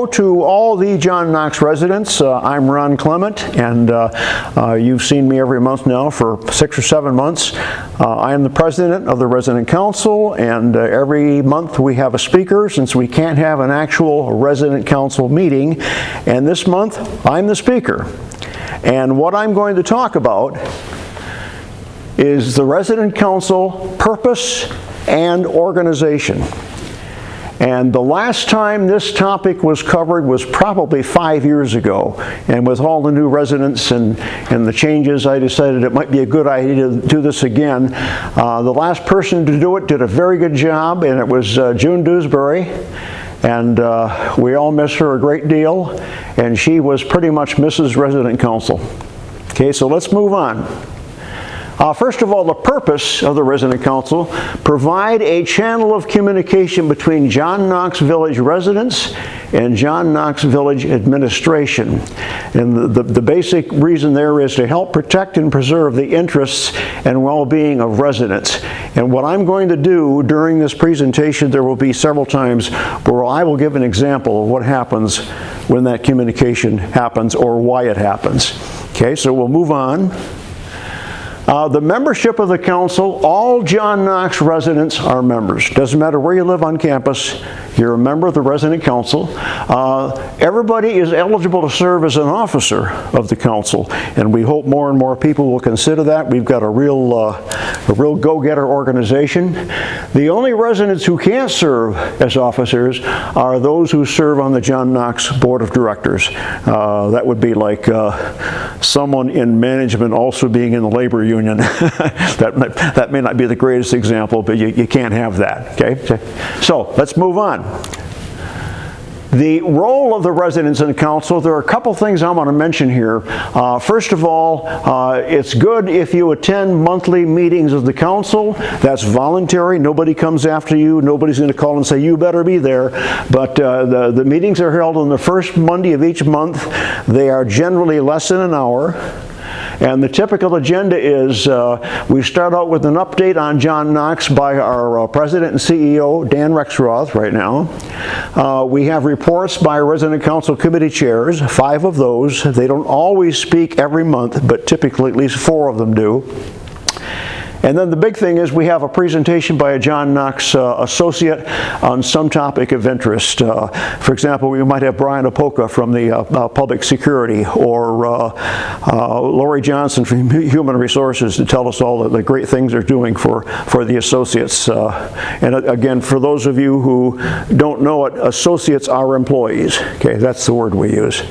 hello to all the John Knox residents. I'm Ron Clement, and you've seen me every month now for 6 or 7 months. I am the president of the Resident Council, and every month we have a speaker since we can't have an actual Resident Council meeting. And this month, I'm the speaker. And what I'm going to talk about is the Resident Council purpose and organization. And the last time this topic was covered was probably 5 years ago. And with all the new residents and the changes, I decided it might be a good idea to do this again. The last person to do it did a very good job, and it was June Dewsbury. And we all miss her a great deal. And she was pretty much Mrs. Resident Council. Okay, so let's move on. First of all, the purpose of the Resident Council: provide a channel of communication between John Knox Village residents and John Knox Village administration. And the basic reason there is to help protect and preserve the interests and well-being of residents. And what I'm going to do during this presentation, there will be several times where I will give an example of what happens when that communication happens or why it happens. Okay, so we'll move on. The membership of the council: all John Knox residents are members. Doesn't matter where you live on campus, you're a member of the Resident Council. Everybody is eligible to serve as an officer of the council, and we hope more and more people will consider that. We've got a real go-getter organization. The only residents who can't serve as officers are those who serve on the John Knox Board of Directors. That would be like someone in management also being in the labor union. that may not be the greatest example, but you can't have that. Okay? So let's move on. The role of the residents in the council: there are a couple things I want to mention here. First of all, it's good if you attend monthly meetings of the council. That's voluntary. Nobody comes after you. Nobody's going to call and say, you better be there. But the meetings are held on the first Monday of each month. They are generally less than an hour. And the typical agenda is we start out with an update on John Knox by our President and CEO, Dan Rexroth, right now. We have reports by Resident Council committee chairs, 5 of those. They don't always speak every month, but typically at least 4 of them do. And then the big thing is we have a presentation by a John Knox associate on some topic of interest. For example, we might have Brian Apoka from the Public Security, or Lori Johnson from Human Resources to tell us all the great things they're doing for the associates. And again, for those of you who don't know it, associates are employees. Okay, that's the word we use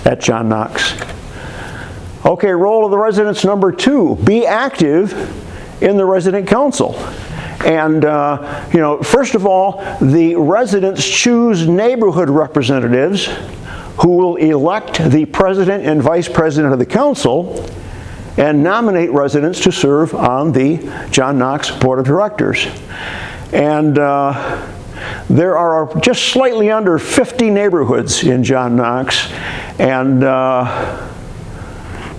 at John Knox. Okay, role of the residents number 2: be active in the Resident Council. And first of all, the residents choose neighborhood representatives who will elect the president and vice president of the council and nominate residents to serve on the John Knox Board of Directors. And there are just slightly under 50 neighborhoods in John Knox, and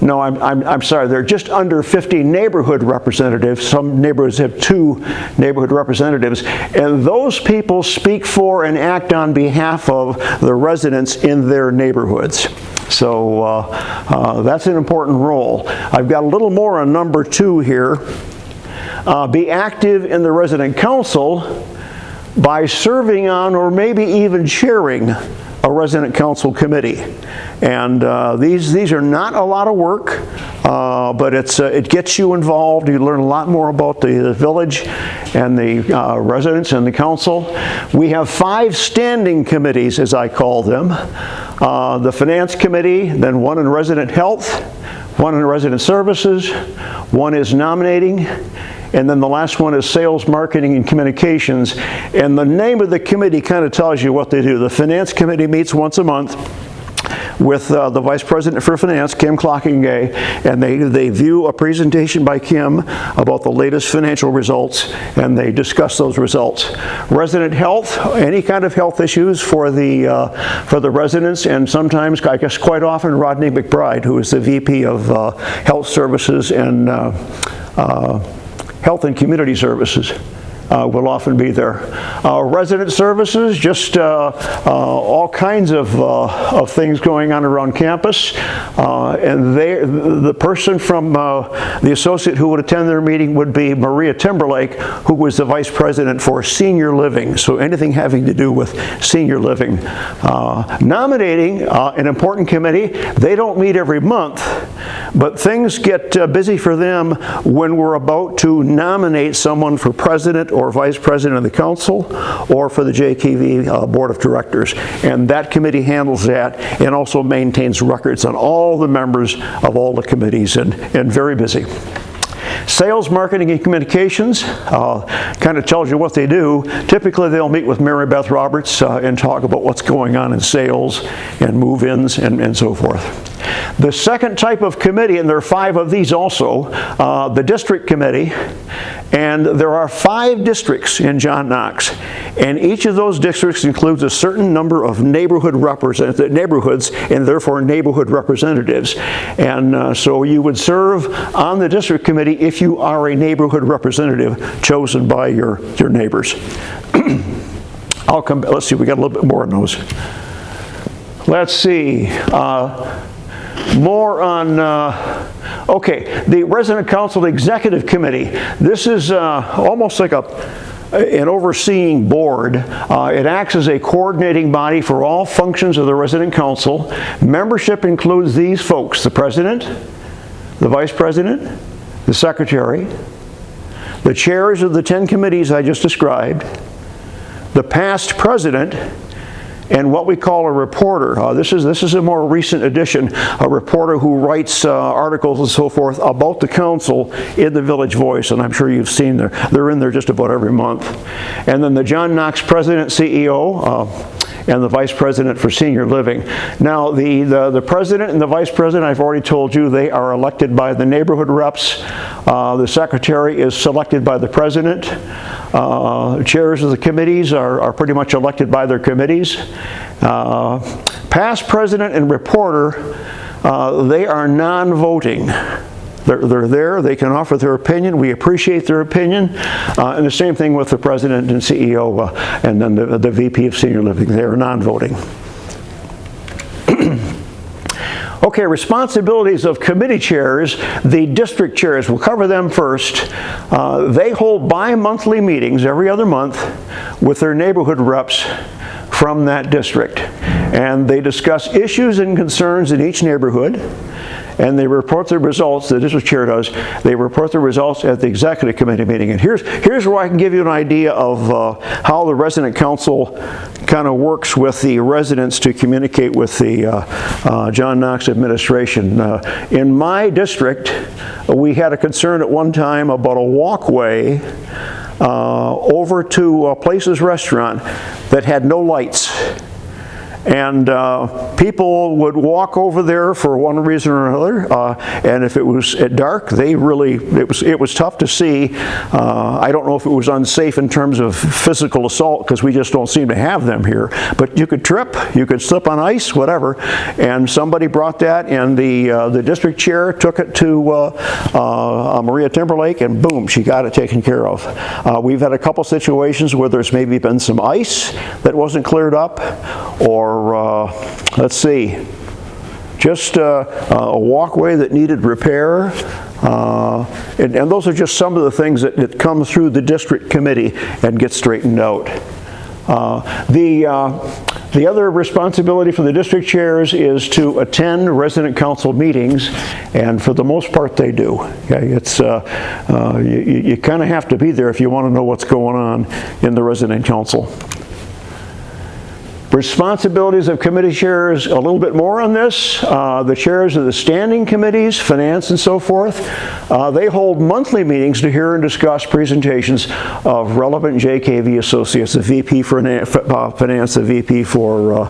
no, I'm sorry, there are just under 50 neighborhood representatives. Some neighborhoods have 2 neighborhood representatives, and those people speak for and act on behalf of the residents in their neighborhoods. So that's an important role. I've got a little more on number 2 here. Be active in the Resident Council by serving on, or maybe even chairing, a Resident Council committee. And these are not a lot of work, but it gets you involved. You learn a lot more about the village and the residents and the council. We have 5 standing committees, as I call them. The Finance Committee, then 1 in Resident Health, 1 in Resident Services, 1 is Nominating, and then the last one is Sales, Marketing, and Communications. And the name of the committee kind of tells you what they do. The Finance Committee meets once a month with the Vice President for Finance, Kim Clockingay, and they view a presentation by Kim about the latest financial results, and they discuss those results. Resident Health, any kind of health issues for the residents, and sometimes, I guess quite often, Rodney McBride, who is the VP of Health Services and Health and Community Services. will often be there. Resident services, just all kinds of things going on around campus. And the person from the associate who would attend their meeting would be Maria Timberlake, who was the vice president for senior living. So anything having to do with senior living. Nominating, an important committee. They don't meet every month, but things get busy for them when we're about to nominate someone for president or vice president of the council or for the JKV board of directors. And that committee handles that and also maintains records on all the members of all the committees, and very busy. Sales, marketing, and communications kind of tells you what they do. Typically, they'll meet with Mary Beth Roberts and talk about what's going on in sales and move-ins and so forth. The second type of committee, and there are 5 of these also, the district committee, and there are 5 districts in John Knox, and each of those districts includes a certain number of neighborhoods and therefore neighborhood representatives. And so you would serve on the district committee if you are a neighborhood representative chosen by your neighbors. Let's see, we got a little bit more on those. Let's see. More on, okay, the Resident Council Executive Committee. This is almost like an overseeing board. It acts as a coordinating body for all functions of the Resident Council. Membership includes these folks: the president, the vice president, the secretary, the chairs of the 10 committees I just described, the past president, and what we call a reporter. This is a more recent addition, a reporter who writes articles and so forth about the council in the Village Voice, and I'm sure you've seen they're in there just about every month. And then the John Knox president, CEO, and the vice president for senior living. Now, the president and the vice president, I've already told you, they are elected by the neighborhood reps. The secretary is selected by the president. Chairs of the committees are pretty much elected by their committees. Past president and reporter, they are non-voting. They're there, they can offer their opinion, we appreciate their opinion, and the same thing with the president and CEO, and then the VP of senior living, they are non-voting. Okay, responsibilities of committee chairs. The district chairs, we'll cover them first. They hold bi-monthly meetings every other month with their neighborhood reps from that district. And they discuss issues and concerns in each neighborhood, and they report their results, the district chair does, they report their results at the executive committee meeting. And here's where I can give you an idea of how the resident council kind of works with the residents to communicate with the John Knox administration. In my district, we had a concern at one time about a walkway over to Places Restaurant that had no lights. And people would walk over there for one reason or another, and if it was at dark, it was tough to see. I don't know if it was unsafe in terms of physical assault, because we just don't seem to have them here. But you could trip, you could slip on ice, whatever. And somebody brought that, and the district chair took it to Maria Timberlake, and boom, she got it taken care of. We've had a couple situations where there's maybe been some ice that wasn't cleared up, or let's see, just a walkway that needed repair. And those are just some of the things that come through the district committee and get straightened out. The other responsibility for the district chairs is to attend resident council meetings, and for the most part they do. Okay? It's, you kind of have to be there if you want to know what's going on in the resident council. Responsibilities of committee chairs, a little bit more on this. The chairs of the standing committees, finance and so forth, they hold monthly meetings to hear and discuss presentations of relevant JKV associates, the VP for finance, the VP for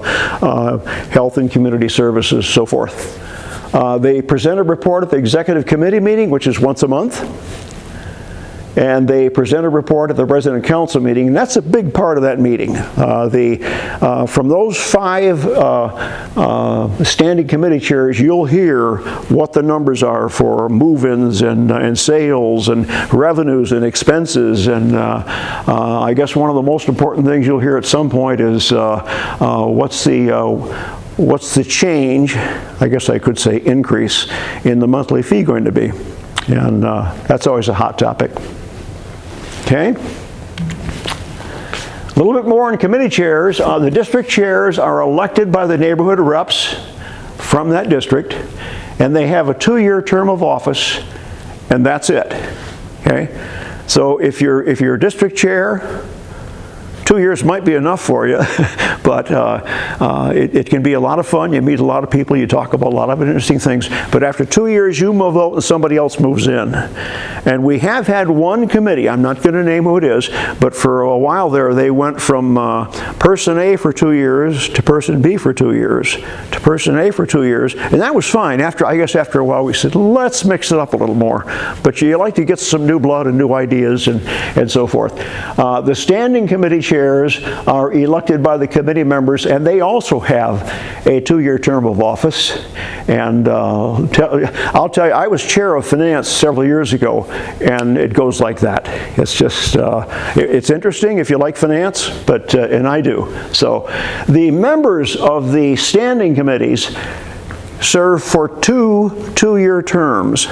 health and community services, so forth. They present a report at the executive committee meeting, which is once a month. and they present a report at the resident council meeting, and that's a big part of that meeting. From those 5 standing committee chairs, you'll hear what the numbers are for move-ins and sales and revenues and expenses, and I guess one of the most important things you'll hear at some point is what's the change, I guess I could say increase, in the monthly fee going to be. And that's always a hot topic. Okay? A little bit more on committee chairs. The district chairs are elected by the neighborhood reps from that district, and they have a 2-year term of office, and that's it. Okay? So if you're a district chair, 2 years might be enough for you, but it can be a lot of fun. You meet a lot of people, you talk about a lot of interesting things, but after 2 years you move out and somebody else moves in. And we have had one committee, I'm not going to name who it is, but for a while there they went from person A for 2 years to person B for 2 years to person A for 2 years, and that was fine. I guess after a while we said, let's mix it up a little more. But you like to get some new blood and new ideas and so forth. The standing committee chairs are elected by the committee members, and they also have a 2-year term of office. And I'll tell you, I was chair of finance several years ago, and it goes like that. It's just, it's interesting if you like finance, but, and I do. So the members of the standing committees serve for 2-year terms.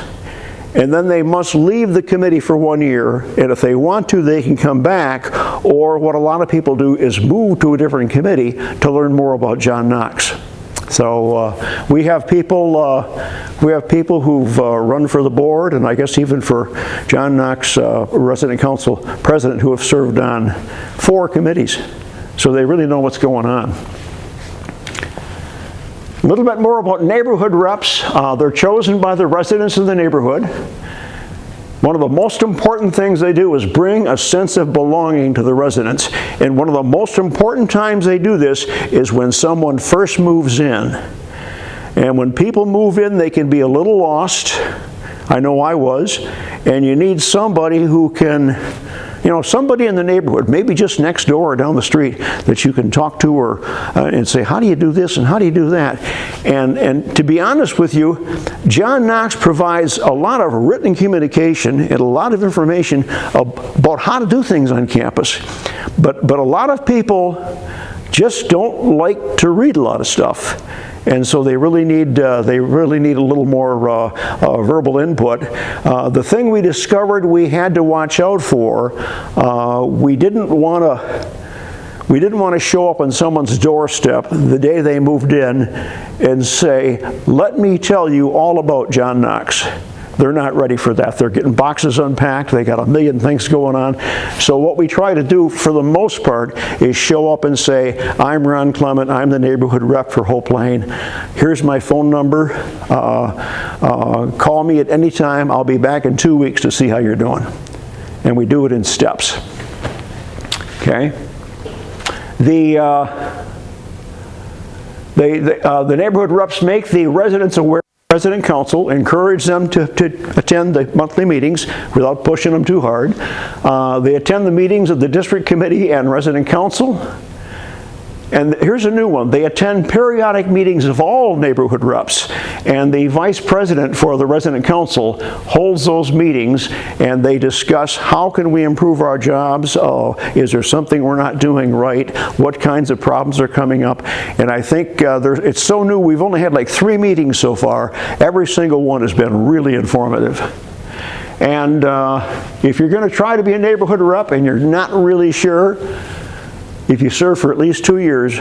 And then they must leave the committee for 1 year, and if they want to, they can come back, or what a lot of people do is move to a different committee to learn more about John Knox. So we have people who've run for the board, and I guess even for John Knox, resident council president, who have served on 4 committees. So they really know what's going on. A little bit more about neighborhood reps. They're chosen by the residents of the neighborhood. One of the most important things they do is bring a sense of belonging to the residents. And one of the most important times they do this is when someone first moves in. And when people move in, they can be a little lost. I know I was. And you need somebody who can, somebody in the neighborhood, maybe just next door or down the street, that you can talk to or and say, how do you do this and how do you do that? And to be honest with you, John Knox provides a lot of written communication and a lot of information about how to do things on campus. But a lot of people just don't like to read a lot of stuff. And so they really need a little more verbal input. The thing we discovered we had to watch out for, we didn't want to show up on someone's doorstep the day they moved in and say, let me tell you all about John Knox. They're not ready for that. They're getting boxes unpacked. They got a million things going on. So what we try to do for the most part is show up and say, I'm Ron Clement. I'm the neighborhood rep for Hope Lane. Here's my phone number. Call me at any time. I'll be back in 2 weeks to see how you're doing. And we do it in steps. Okay? The neighborhood reps make the residents aware. Resident council, encourage them to attend the monthly meetings without pushing them too hard. They attend the meetings of the district committee and resident council. And here's a new one. They attend periodic meetings of all neighborhood reps. And the vice president for the resident council holds those meetings, and they discuss how can we improve our jobs? Is there something we're not doing right? What kinds of problems are coming up? And I think it's so new, we've only had like 3 meetings so far. Every single one has been really informative. And if you're going to try to be a neighborhood rep and you're not really sure, if you serve for at least 2 years,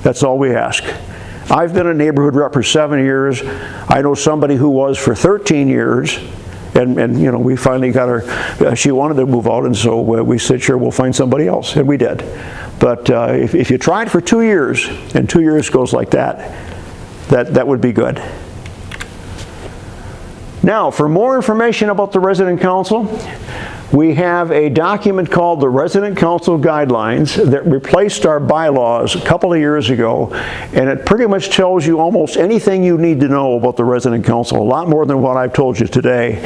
that's all we ask. I've been a neighborhood rep for 7 years. I know somebody who was for 13 years. And we finally got her, she wanted to move out, and so we said, sure, we'll find somebody else, and we did. But if you tried for 2 years, and 2 years goes like that would be good. Now, for more information about the resident council, we have a document called the Resident Council Guidelines that replaced our bylaws a couple of years ago, and it pretty much tells you almost anything you need to know about the Resident Council, a lot more than what I've told you today.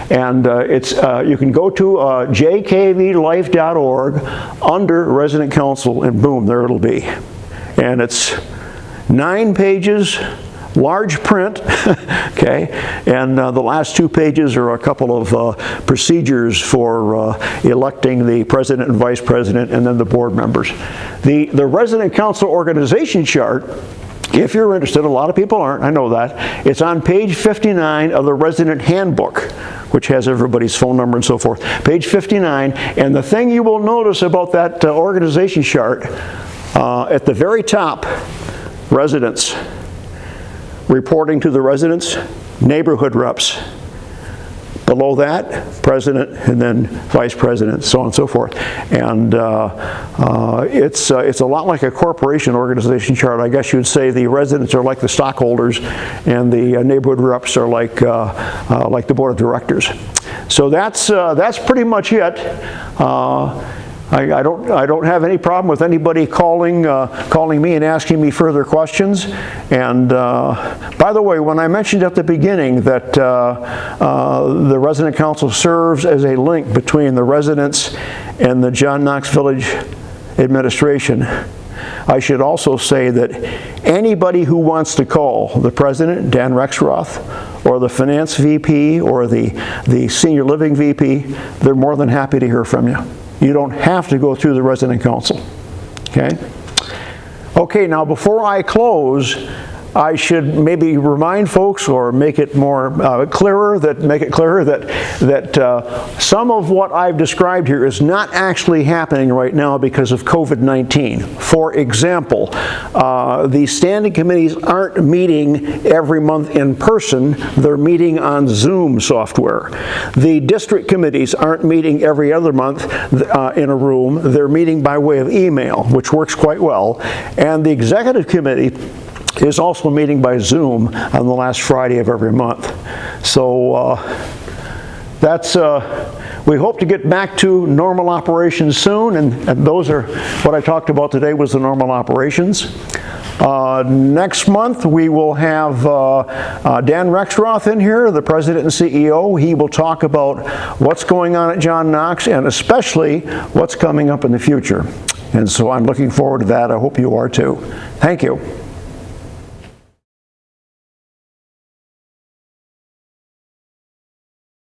And you can go to jkvlife.org under Resident Council, and boom, there it'll be. And it's 9 pages, large print, okay, and the last 2 pages are a couple of procedures for electing the president and vice president and then the board members. The Resident Council organization chart, if you're interested, a lot of people aren't, I know that, it's on page 59 of the Resident Handbook, which has everybody's phone number and so forth. Page 59, and the thing you will notice about that organization chart, at the very top, residents. Reporting to the residents, neighborhood reps. Below that, president, and then vice president, so on and so forth. And it's a lot like a corporation organization chart. I guess you'd say the residents are like the stockholders, and the neighborhood reps are like the board of directors. So that's pretty much it. I don't have any problem with anybody calling me and asking me further questions. And by the way, when I mentioned at the beginning that the Resident Council serves as a link between the residents and the John Knox Village administration, I should also say that anybody who wants to call the president, Dan Rexroth, or the finance VP, or the senior living VP, they're more than happy to hear from you. You don't have to go through the Resident Council, okay? Okay, now before I close, I should maybe remind folks or make it more clearer that some of what I've described here is not actually happening right now because of COVID-19. For example, the standing committees aren't meeting every month in person, they're meeting on Zoom software. The district committees aren't meeting every other month in a room, they're meeting by way of email, which works quite well. And the executive committee is also meeting by Zoom on the last Friday of every month. So we hope to get back to normal operations soon, and those are what I talked about today was the normal operations. Next month we will have Dan Rexroth in here, the president and CEO. He will talk about what's going on at John Knox and especially what's coming up in the future. And so I'm looking forward to that. I hope you are too. Thank you.